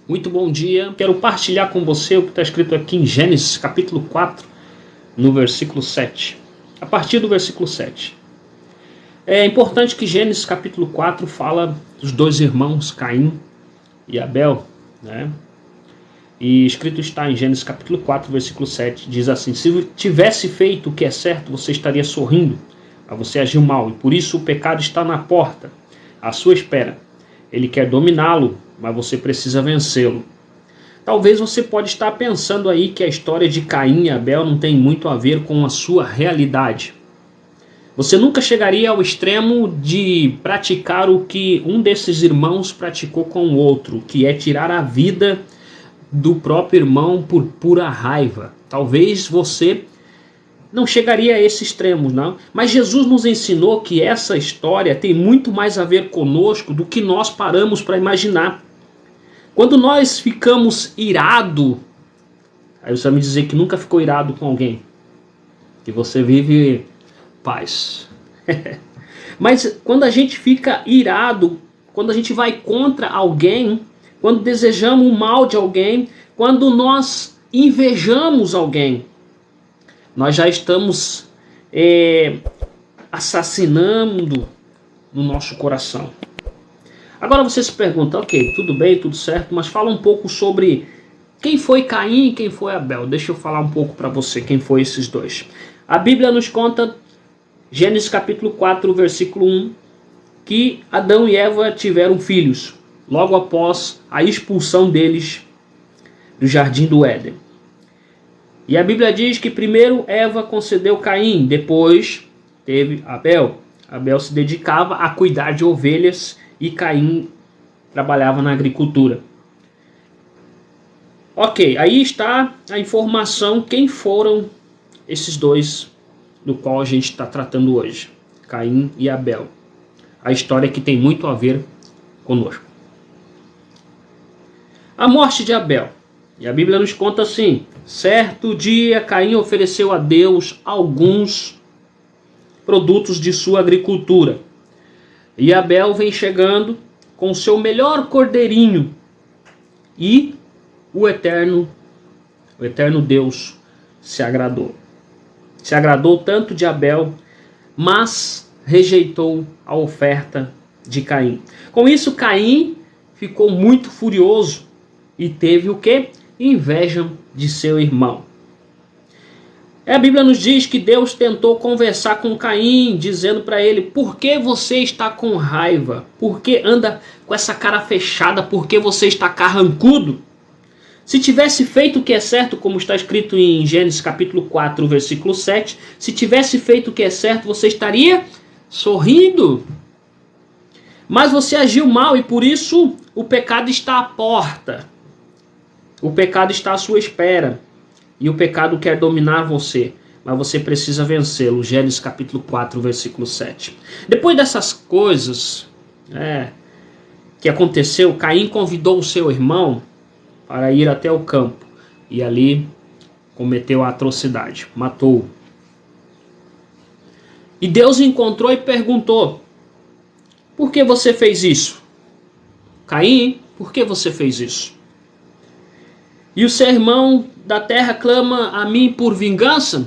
Muito bom dia. Quero partilhar com você o que está escrito aqui em Gênesis capítulo 4, no versículo 7. A partir do versículo 7. É importante que Gênesis capítulo 4 fala dos dois irmãos, Caim e Abel, né? E escrito está em Gênesis capítulo 4, versículo 7, diz assim: se tivesse feito o que é certo, você estaria sorrindo, mas você agiu mal, e por isso o pecado está na porta, à sua espera. Ele quer dominá-lo, mas você precisa vencê-lo. Talvez você pode estar pensando aí que a história de Caim e Abel não tem muito a ver com a sua realidade. Você nunca chegaria ao extremo de praticar o que um desses irmãos praticou com o outro, que é tirar a vida do próprio irmão por pura raiva. Talvez você não chegaria a esse extremo, não. Mas Jesus nos ensinou que essa história tem muito mais a ver conosco do que nós paramos para imaginar. Quando nós ficamos irado, aí você vai me dizer que nunca ficou irado com alguém, que você vive paz. Mas quando a gente fica irado, quando a gente vai contra alguém, quando desejamos o mal de alguém, quando nós invejamos alguém, nós já estamos assassinando no nosso coração. Agora você se pergunta, ok, tudo bem, tudo certo, mas fala um pouco sobre quem foi Caim e quem foi Abel. Deixa eu falar um pouco para você quem foi esses dois. A Bíblia nos conta, Gênesis capítulo 4, versículo 1, que Adão e Eva tiveram filhos, logo após a expulsão deles do jardim do Éden. E a Bíblia diz que primeiro Eva concedeu Caim, depois teve Abel. Abel se dedicava a cuidar de ovelhas e Caim trabalhava na agricultura. Ok, aí está a informação quem foram esses dois do qual a gente está tratando hoje, Caim e Abel. A história que tem muito a ver conosco. A morte de Abel. E a Bíblia nos conta assim: certo dia Caim ofereceu a Deus alguns produtos de sua agricultura. E Abel vem chegando com o seu melhor cordeirinho. E o eterno Deus se agradou. Se agradou tanto de Abel, mas rejeitou a oferta de Caim. Com isso, Caim ficou muito furioso e teve o quê? Inveja de seu irmão. A Bíblia nos diz que Deus tentou conversar com Caim, dizendo para ele: por que você está com raiva? Por que anda com essa cara fechada? Por que você está carrancudo? Se tivesse feito o que é certo, como está escrito em Gênesis capítulo 4, versículo 7, se tivesse feito o que é certo, você estaria sorrindo. Mas você agiu mal e por isso o pecado está à porta. O pecado está à sua espera. E o pecado quer dominar você. Mas você precisa vencê-lo. Gênesis capítulo 4, versículo 7. Depois dessas coisas que aconteceu, Caim convidou o seu irmão para ir até o campo. E ali cometeu a atrocidade. Matou-o. E Deus encontrou e perguntou: por que você fez isso? Caim, por que você fez isso? E o seu irmão da terra clama a mim por vingança?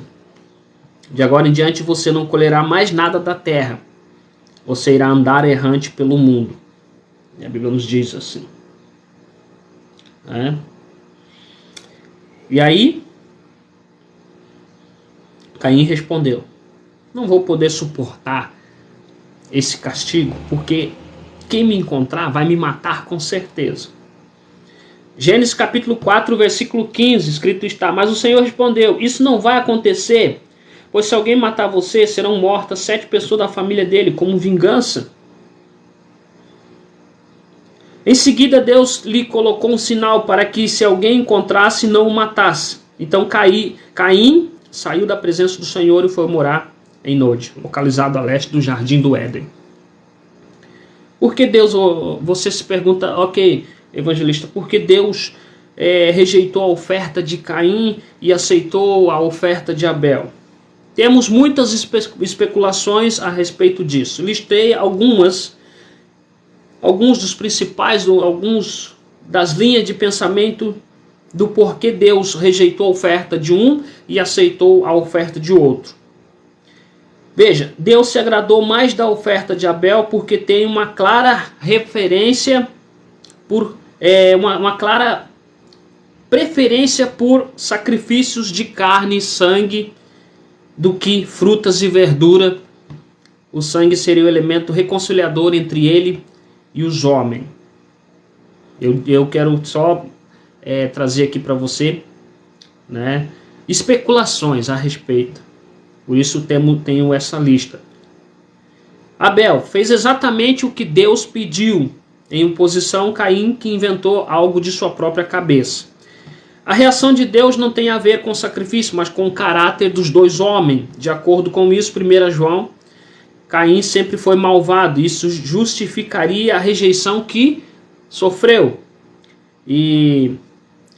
De agora em diante você não colherá mais nada da terra. Você irá andar errante pelo mundo. E a Bíblia nos diz assim. E aí, Caim respondeu: não vou poder suportar esse castigo, porque quem me encontrar vai me matar com certeza. Gênesis capítulo 4, versículo 15, escrito está: mas o Senhor respondeu: isso não vai acontecer, pois se alguém matar você, serão mortas 7 pessoas da família dele, como vingança. Em seguida, Deus lhe colocou um sinal para que, se alguém encontrasse, não o matasse. Então Caim saiu da presença do Senhor e foi morar em Nod, localizado a leste do jardim do Éden. Por que Deus, você se pergunta, ok, evangelista, por que Deus rejeitou a oferta de Caim e aceitou a oferta de Abel? Temos muitas especulações a respeito disso. Listei alguns dos principais, alguns das linhas de pensamento do porquê Deus rejeitou a oferta de um e aceitou a oferta de outro. Veja, Deus se agradou mais da oferta de Abel porque tem uma clara referência uma clara preferência por sacrifícios de carne e sangue do que frutas e verdura. O sangue seria o elemento reconciliador entre ele e os homens. Eu quero só trazer aqui para você, né, especulações a respeito. Por isso tenho essa lista. Abel fez exatamente o que Deus pediu, em oposição a Caim, que inventou algo de sua própria cabeça. A reação de Deus não tem a ver com o sacrifício, mas com o caráter dos dois homens. De acordo com isso, 1 João, Caim sempre foi malvado. Isso justificaria a rejeição que sofreu. E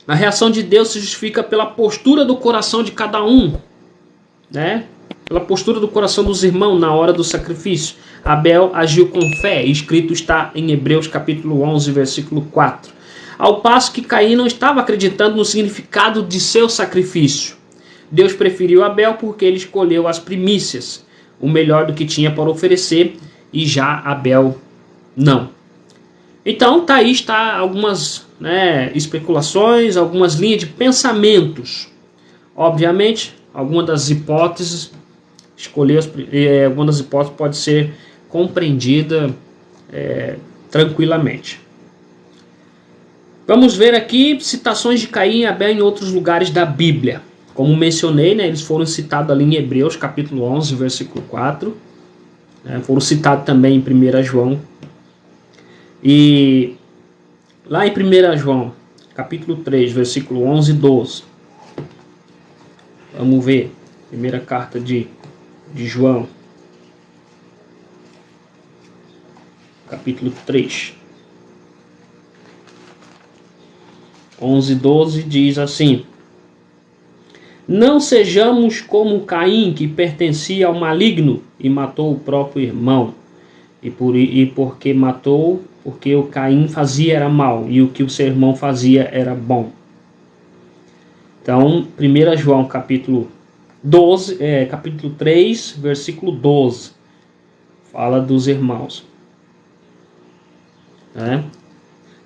a reação de Deus se justifica pela postura do coração de cada um, né? Pela postura do coração dos irmãos na hora do sacrifício. Abel agiu com fé, escrito está em Hebreus capítulo 11, versículo 4. Ao passo que Caim não estava acreditando no significado de seu sacrifício. Deus preferiu Abel porque ele escolheu as primícias, o melhor do que tinha para oferecer, e já Abel não. Então, aí está algumas especulações, algumas linhas de pensamentos. Obviamente, algumas das hipóteses pode ser compreendida tranquilamente. Vamos ver aqui citações de Caim e Abel em outros lugares da Bíblia. Como mencionei, eles foram citados ali em Hebreus capítulo 11, versículo 4. Foram citados também em 1 João. E lá em 1 João capítulo 3, versículo 11 e 12. Vamos ver. Primeira carta de João. Capítulo 3. 11 e 12 diz assim: Não sejamos como Caim, que pertencia ao maligno e matou o próprio irmão. Porque matou, porque o Caim fazia era mal e o que o seu irmão fazia era bom. Então, 1 João capítulo 3, versículo 12, fala dos irmãos.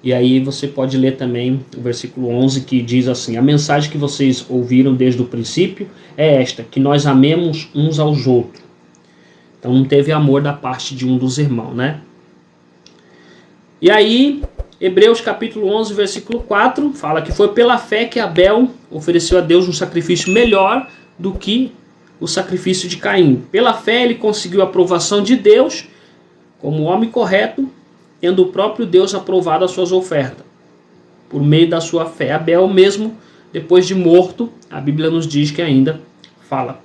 E aí você pode ler também o versículo 11, que diz assim: A mensagem que vocês ouviram desde o princípio é esta, que nós amemos uns aos outros. Então não teve amor da parte de um dos irmãos, E aí, Hebreus capítulo 11, versículo 4, fala que foi pela fé que Abel ofereceu a Deus um sacrifício melhor do que o sacrifício de Caim. Pela fé ele conseguiu a aprovação de Deus como homem correto, tendo o próprio Deus aprovado as suas ofertas. Por meio da sua fé, Abel mesmo, depois de morto, a Bíblia nos diz que ainda fala.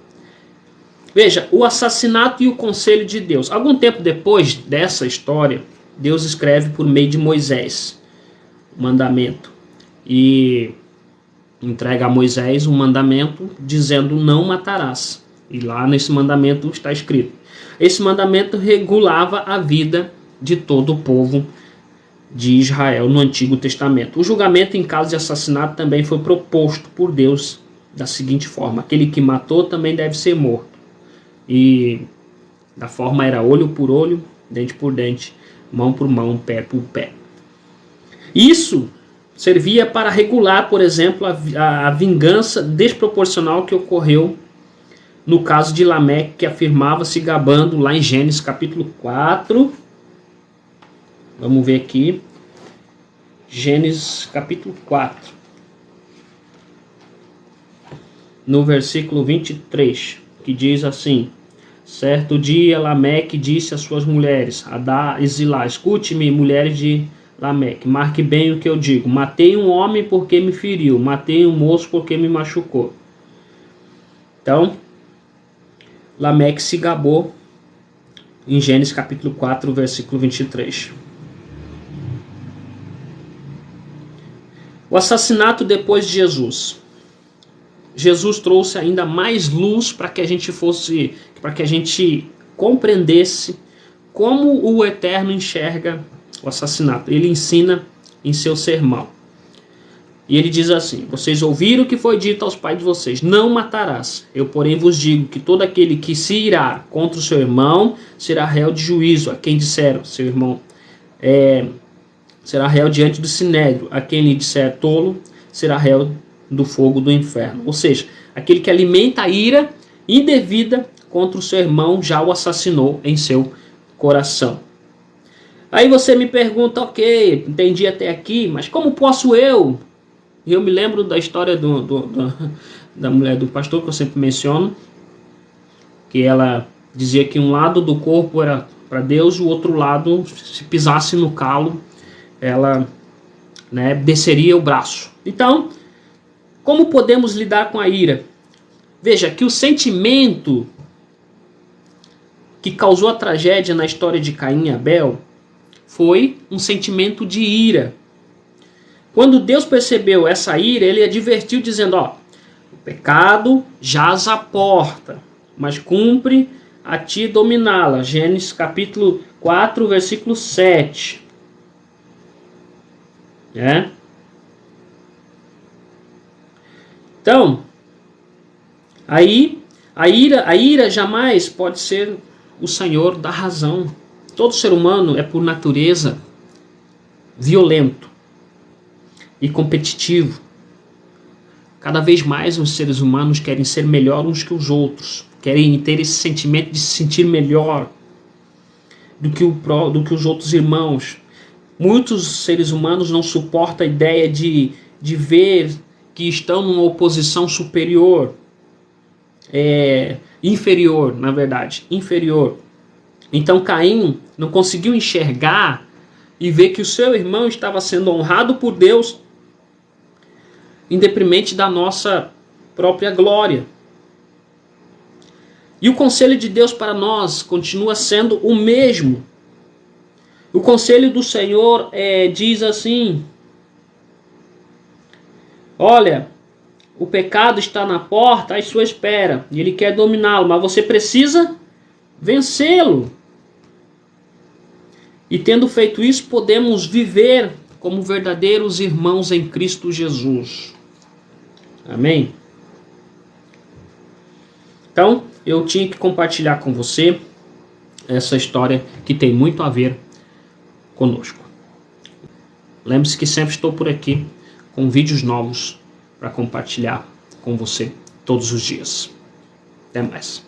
Veja, o assassinato e o conselho de Deus. Algum tempo depois dessa história, Deus escreve por meio de Moisés o mandamento. E entrega a Moisés um mandamento dizendo não matarás. E lá nesse mandamento está escrito. Esse mandamento regulava a vida de todo o povo de Israel no Antigo Testamento. O julgamento em caso de assassinato também foi proposto por Deus da seguinte forma: aquele que matou também deve ser morto. E da forma era olho por olho, dente por dente, mão por mão, pé por pé. Isso servia para regular, por exemplo, a vingança desproporcional que ocorreu no caso de Lameque, que afirmava se gabando lá em Gênesis capítulo 4. Vamos ver aqui. Gênesis capítulo 4. No versículo 23, que diz assim: Certo dia Lameque disse às suas mulheres, Adá e Zilá: Escute-me, mulheres de Lameque, marque bem o que eu digo. Matei um homem porque me feriu, matei um moço porque me machucou. Então, Lameque se gabou em Gênesis capítulo 4, versículo 23. O assassinato depois de Jesus. Jesus trouxe ainda mais luz para que a gente compreendesse como o Eterno enxerga o assassinato. Ele ensina em seu sermão. E ele diz assim: vocês ouviram o que foi dito aos pais de vocês, não matarás. Eu, porém, vos digo que todo aquele que se irá contra o seu irmão será réu de juízo. A quem disseram, seu irmão será réu diante do sinédrio. A quem lhe disser tolo, será réu do fogo do inferno. Ou seja, aquele que alimenta a ira indevida contra o seu irmão já o assassinou em seu coração. Aí você me pergunta, ok, entendi até aqui, mas como posso eu? Eu me lembro da história da mulher do pastor, que eu sempre menciono, que ela dizia que um lado do corpo era para Deus e o outro lado, se pisasse no calo, ela desceria o braço. Então, como podemos lidar com a ira? Veja que o sentimento que causou a tragédia na história de Caim e Abel foi um sentimento de ira. Quando Deus percebeu essa ira, ele advertiu dizendo, o pecado jaz à porta, mas cumpre a ti dominá-la. Gênesis capítulo 4, versículo 7. Então, aí a ira jamais pode ser o senhor da razão. Todo ser humano é por natureza violento e competitivo. Cada vez mais os seres humanos querem ser melhor uns que os outros, querem ter esse sentimento de se sentir melhor do que os outros irmãos. Muitos seres humanos não suportam a ideia de ver que estão numa oposição superior, inferior, na verdade, inferior. Então Caim não conseguiu enxergar e ver que o seu irmão estava sendo honrado por Deus em detrimento da nossa própria glória. E o conselho de Deus para nós continua sendo o mesmo. O conselho do Senhor diz assim: olha, o pecado está na porta à sua espera, e ele quer dominá-lo, mas você precisa vencê-lo. E tendo feito isso, podemos viver como verdadeiros irmãos em Cristo Jesus. Amém? Então, eu tinha que compartilhar com você essa história que tem muito a ver conosco. Lembre-se que sempre estou por aqui com vídeos novos para compartilhar com você todos os dias. Até mais.